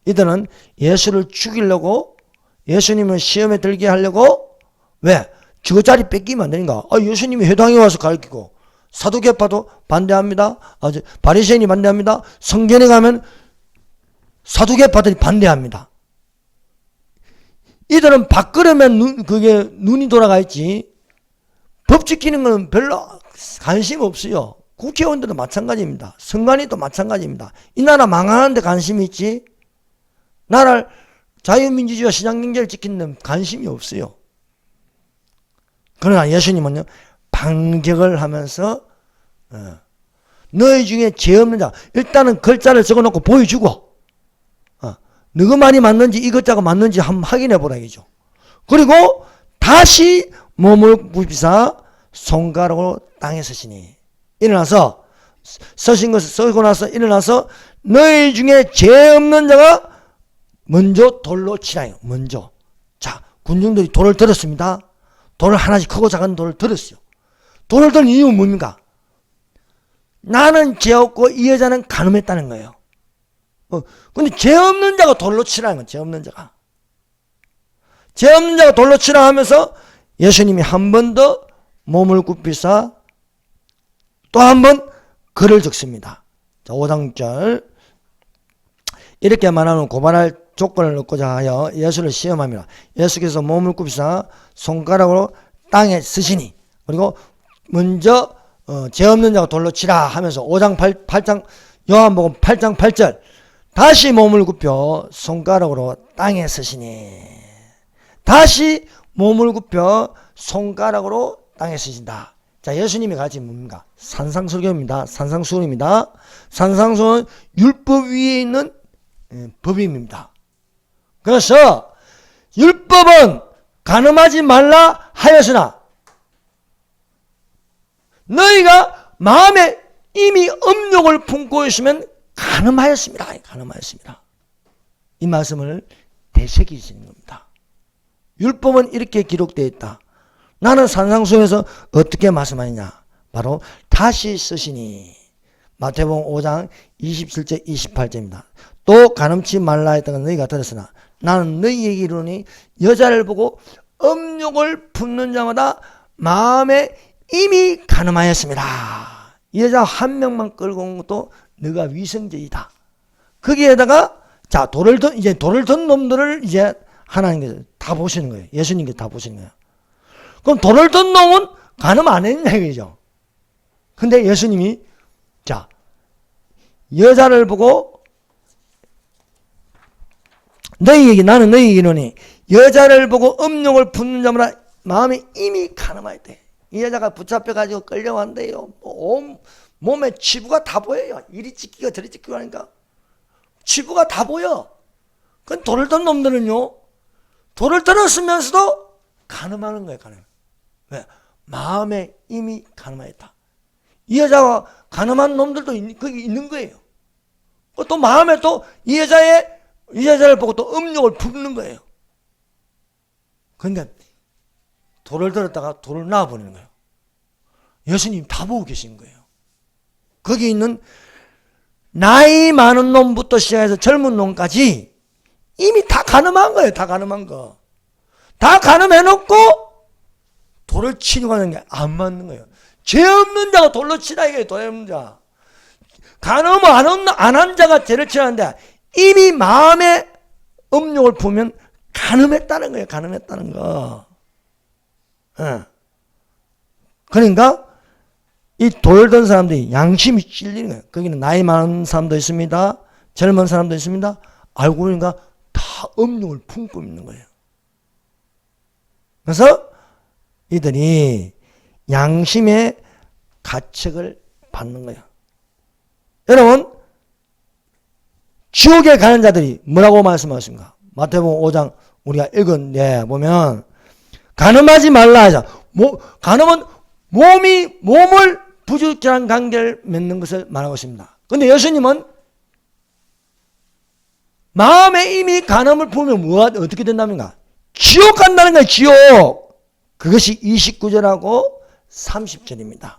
이들은 예수를 죽이려고, 예수님을 시험에 들게 하려고, 왜? 저 자리 뺏기면 안 되는가? 예수님이 회당에 와서 가르치고, 사두개파도 반대합니다. 바리새인이 반대합니다. 성전에 가면 사두개파들이 반대합니다. 이들은 밥그릇면 그게 눈이 돌아가 있지. 법 지키는 건 별로 관심 없어요. 국회의원들도 마찬가지입니다. 선관위도 마찬가지입니다. 이 나라 망하는데 관심이 있지. 나라를 자유민주주의와 시장경제를 지키는 데 관심이 없어요. 그러나 예수님은요, 반격을 하면서 너희 중에 죄 없는 자, 일단은 글자를 적어놓고 보여주고 누구 말이 맞는지 이 글자가 맞는지 한번 확인해 보라 이죠. 그리고 다시 몸을 굽히사 손가락으로 땅에 서시니, 일어나서 서신 것을 쓰고 나서 일어나서 너희 중에 죄 없는 자가 먼저 돌로 치라요. 먼저. 자, 군중들이 돌을 들었습니다. 돌을 하나씩 크고 작은 돌을 들었어요. 돌을 든 이유는 뭡니까? 나는 죄 없고 이 여자는 간음했다는 거예요. 근데 죄 없는 자가 돌로 치라는 거예요. 죄 없는 자가. 죄 없는 자가 돌로 치라 하면서 예수님이 한 번 더 몸을 굽히사 또 한 번 글을 적습니다. 자, 5장절. 이렇게 말하면 고발할 조건을 넣고자 하여 예수를 시험합니다. 예수께서 몸을 굽히사 손가락으로 땅에 쓰시니, 그리고 먼저 죄 없는 자가 돌로 치라 하면서 5장 8장 요한복음 8장 8절 다시 몸을 굽혀 손가락으로 땅에 쓰시니, 다시 몸을 굽혀 손가락으로 땅에 쓰신다. 자, 예수님이 가진 뭡니까? 산상설교입니다. 산상수훈입니다. 산상수훈은 율법 위에 있는 법임입니다. 그래서 율법은 간음하지 말라 하였으나 너희가 마음에 이미 음욕을 품고 있으면 간음하였습니다. 간음하였습니다. 이 말씀을 되새기시는 겁니다. 율법은 이렇게 기록되어 있다. 나는 산상수에서 어떻게 말씀하느냐? 바로 다시 쓰시니, 마태복음 5장 27절 28절입니다. 또 간음치 말라 했던 건 너희가 들었으나 나는 너희에게 이르노니 여자를 보고 음욕을 품는 자마다 마음에 이미 간음하였습니다. 여자 한 명만 끌고 온 것도 너가 위선죄이다. 거기에다가 자, 돌을 든 놈들을 이제 하나님께서 다 보시는 거예요. 예수님께서 다 보시는 거예요. 그럼 돌을 든 놈은 간음 안 했냐 이거죠. 근데 예수님이 자, 여자를 보고 나는 너희에게 이르노니 여자를 보고 음욕을 품는 자마다 마음이 이미 간음하였대. 이 여자가 붙잡혀가지고 끌려왔는데요, 온 몸에 치부가 다 보여요. 이리 찢기고 저리 찢기고 하니까 치부가 다 보여. 그건 돌을 든 놈들은요, 돌을 들었으면서도 간음하는 거예요. 간음. 왜? 마음에 이미 간음하였다. 이 여자가 간음한 놈들도 거기 있는 거예요. 또 마음에 또 이 여자를 보고 또 음욕을 품는 거예요. 그러니까 돌을 들었다가 돌을 놔버리는 거예요. 예수님 다 보고 계신 거예요. 거기 있는 나이 많은 놈부터 시작해서 젊은 놈까지 이미 다 간음한 거예요. 다 간음한 거. 다 간음해놓고 돌을 치려고 하는 게 안 맞는 거예요. 죄 없는 자가 돌로 치라 이거예요. 죄 없는 자. 간음을 안 한 자가 죄를 치라는데 이미 마음에 음욕을 품으면 간음했다는 거예요. 간음했다는 거. 그러니까 이 돌 든 사람들이 양심이 찔리는 거예요. 거기는 나이 많은 사람도 있습니다. 젊은 사람도 있습니다. 알고 보니까 다 음욕을 품고 있는 거예요. 그래서 이들이 양심의 가책을 받는 거예요. 여러분, 지옥에 가는 자들이 뭐라고 말씀하십니까? 마태복음 5장 우리가 읽은 데 보면 간음하지 말라 하자. 간음은 몸을 부적절한 관계를 맺는 것을 말하고 있습니다. 그런데 예수님은 마음에 이미 간음을 품으면 어떻게 된답니까? 지옥 간다는 거예요. 지옥. 그것이 29절하고 30절입니다.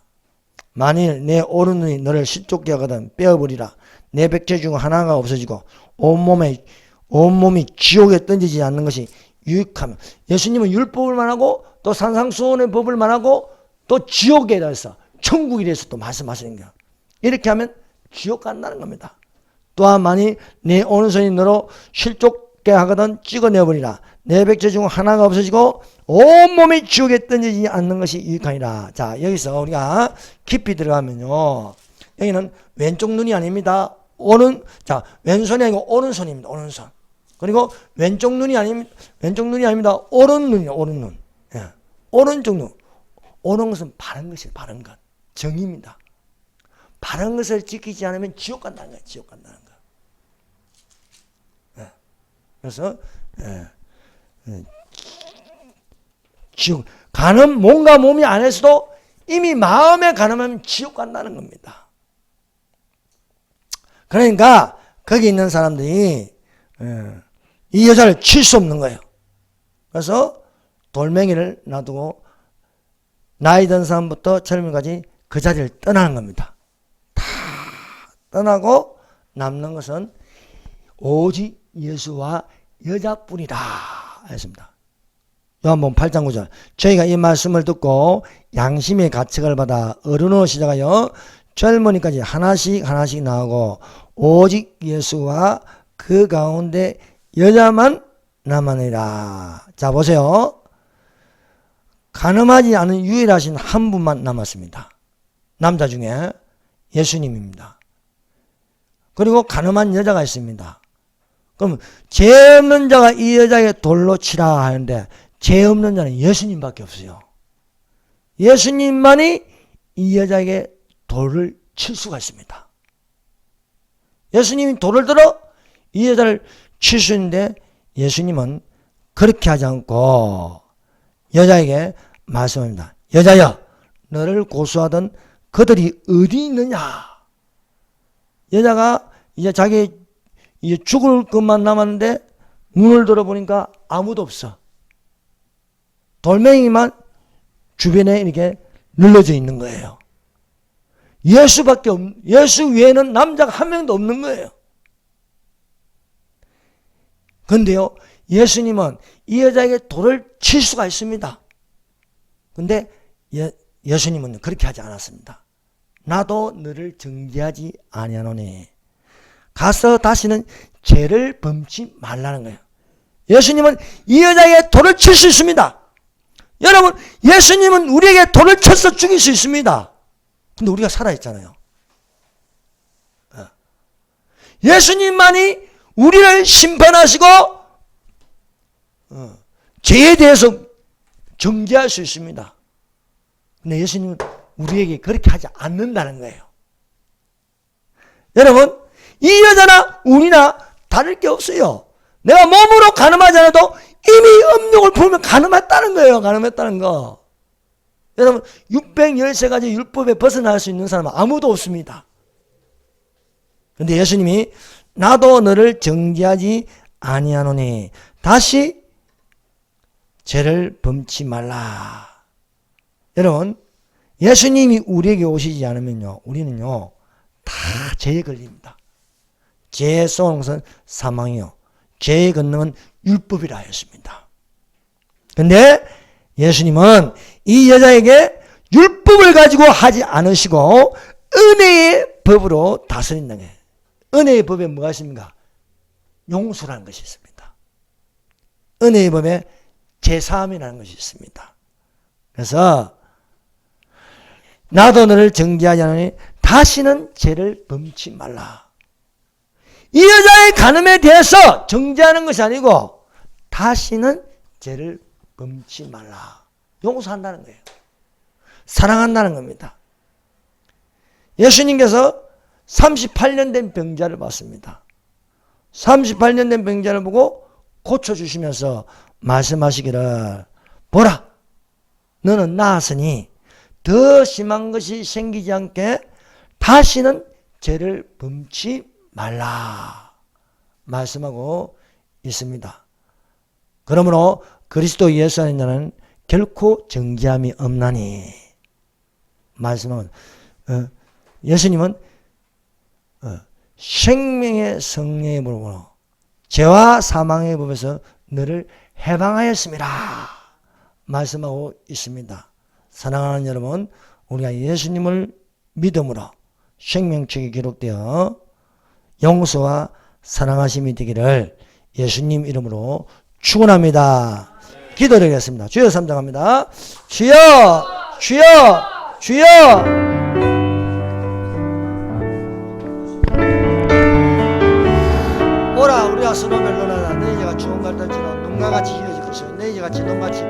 만일 내 오른눈이 너를 실족게 하거든 빼어버리라. 내 백체 중 하나가 없어지고 온몸이 지옥에 던지지 않는 것이 유익하면, 예수님은 율법을 말하고 또 산상수훈의 법을 말하고 또 지옥에 대해서 천국에 대해서 또 말씀하시는 거예요. 이렇게 하면 지옥 간다는 겁니다. 또한 만일 내 오른손이 너로 실족 죽게 하거든 찍어내버리라. 내 백제 중 하나가 없어지고 온몸이 지옥에 던지지 않는 것이 유익하니라. 자, 여기서 우리가 깊이 들어가면요, 여기는 왼쪽 눈이 아닙니다. 자, 왼손이 아니고 오른손입니다. 오른손. 그리고 왼쪽 눈이 아닙니다. 오른눈이에요. 오른눈. 예. 오른쪽 눈. 옳은 것은 바른 것이에요. 바른 것. 정의입니다. 바른 것을 지키지 않으면 지옥 간다는 거예요. 지옥 간다는 거. 예. 그래서 지옥. 간음, 몸과 몸이 안에서도 이미 마음에 간음하면 지옥 간다는 겁니다. 그러니까 거기 있는 사람들이 이 여자를 칠 수 없는 거예요. 그래서 돌멩이를 놔두고 나이 든 사람부터 젊은이까지 그 자리를 떠나는 겁니다. 다 떠나고 남는 것은 오직 예수와 여자뿐이다 했습니다. 요한복음 8장 9절. 저희가 이 말씀을 듣고 양심의 가책을 받아 어른으로 시작하여 젊은이까지 하나씩 나오고 오직 예수와 그 가운데 여자만 남았느니라. 자, 보세요. 간음하지 않은 유일하신 한 분만 남았습니다. 남자 중에 예수님입니다. 그리고 간음한 여자가 있습니다. 그럼 죄 없는 자가 이 여자에게 돌로 치라 하는데 죄 없는 자는 예수님밖에 없어요. 예수님만이 이 여자에게 돌을 칠 수가 있습니다. 예수님이 돌을 들어 이 여자를 칠 수 있는데 예수님은 그렇게 하지 않고 여자에게 말씀합니다. 여자여, 너를 고소하던 그들이 어디 있느냐? 여자가 이제 자기 이제 죽을 것만 남았는데 눈을 들어보니까 아무도 없어. 돌멩이만 주변에 이렇게 늘러져 있는 거예요. 예수 외에는 남자가 한 명도 없는 거예요. 그런데요, 예수님은 이 여자에게 돌을 칠 수가 있습니다. 근데 예수님은 그렇게 하지 않았습니다. 나도 너를 정죄하지 아니하노니 가서 다시는 죄를 범치 말라는 거예요. 예수님은 이 여자에게 돌을 칠 수 있습니다. 여러분, 예수님은 우리에게 돌을 쳐서 죽일 수 있습니다. 근데 우리가 살아있잖아요. 예수님만이 우리를 심판하시고 죄에 대해서 정죄할 수 있습니다. 근데 예수님은 우리에게 그렇게 하지 않는다는 거예요. 여러분, 이 여자나 우리나 다를 게 없어요. 내가 몸으로 간음하지 않아도 이미 음욕을 품으면 간음했다는 거예요. 간음했다는 거. 여러분, 613가지 율법에 벗어날 수 있는 사람은 아무도 없습니다. 그런데 예수님이 나도 너를 정죄하지 아니하노니 다시 죄를 범치 말라. 여러분, 예수님이 우리에게 오시지 않으면요, 우리는요 다 죄에 걸립니다. 죄의 쏘는 것은 사망이요, 죄의 권능은 율법이라 했습니다. 그런데 예수님은 이 여자에게 율법을 가지고 하지 않으시고 은혜의 법으로 다스린다는 거예요. 은혜의 법에 뭐가 있습니까? 용서라는 것이 있습니다. 은혜의 법에 제사함이라는 것이 있습니다. 그래서 나도 너를 정죄하지 않으니 다시는 죄를 범치 말라. 이 여자의 간음에 대해서 정죄하는 것이 아니고 다시는 죄를 범치 말라. 용서한다는 거예요. 사랑한다는 겁니다. 예수님께서 38년 된 병자를 봤습니다. 38년 된 병자를 보고 고쳐주시면서 말씀하시기를, 보라, 너는 나았으니 더 심한 것이 생기지 않게 다시는 죄를 범치 말라 말씀하고 있습니다. 그러므로 그리스도 예수 안에 자는 결코 정죄함이 없나니 말씀하고, 예수님은 생명의 성령의 법으로 죄와 사망의 법에서 너를 해방하였습니다 말씀하고 있습니다. 사랑하는 여러분, 우리가 예수님을 믿음으로 생명책에 기록되어 용서와 사랑하심이 되기를 예수님 이름으로 축원합니다. 기도드리겠습니다. 주여 삼장합니다. 주여, 주여, 주여. 오라 우리가 스노멜로나다. 내 죄가 주홍 같을지라 눈과 같이 이어질 것이요 내 죄가 진홍같이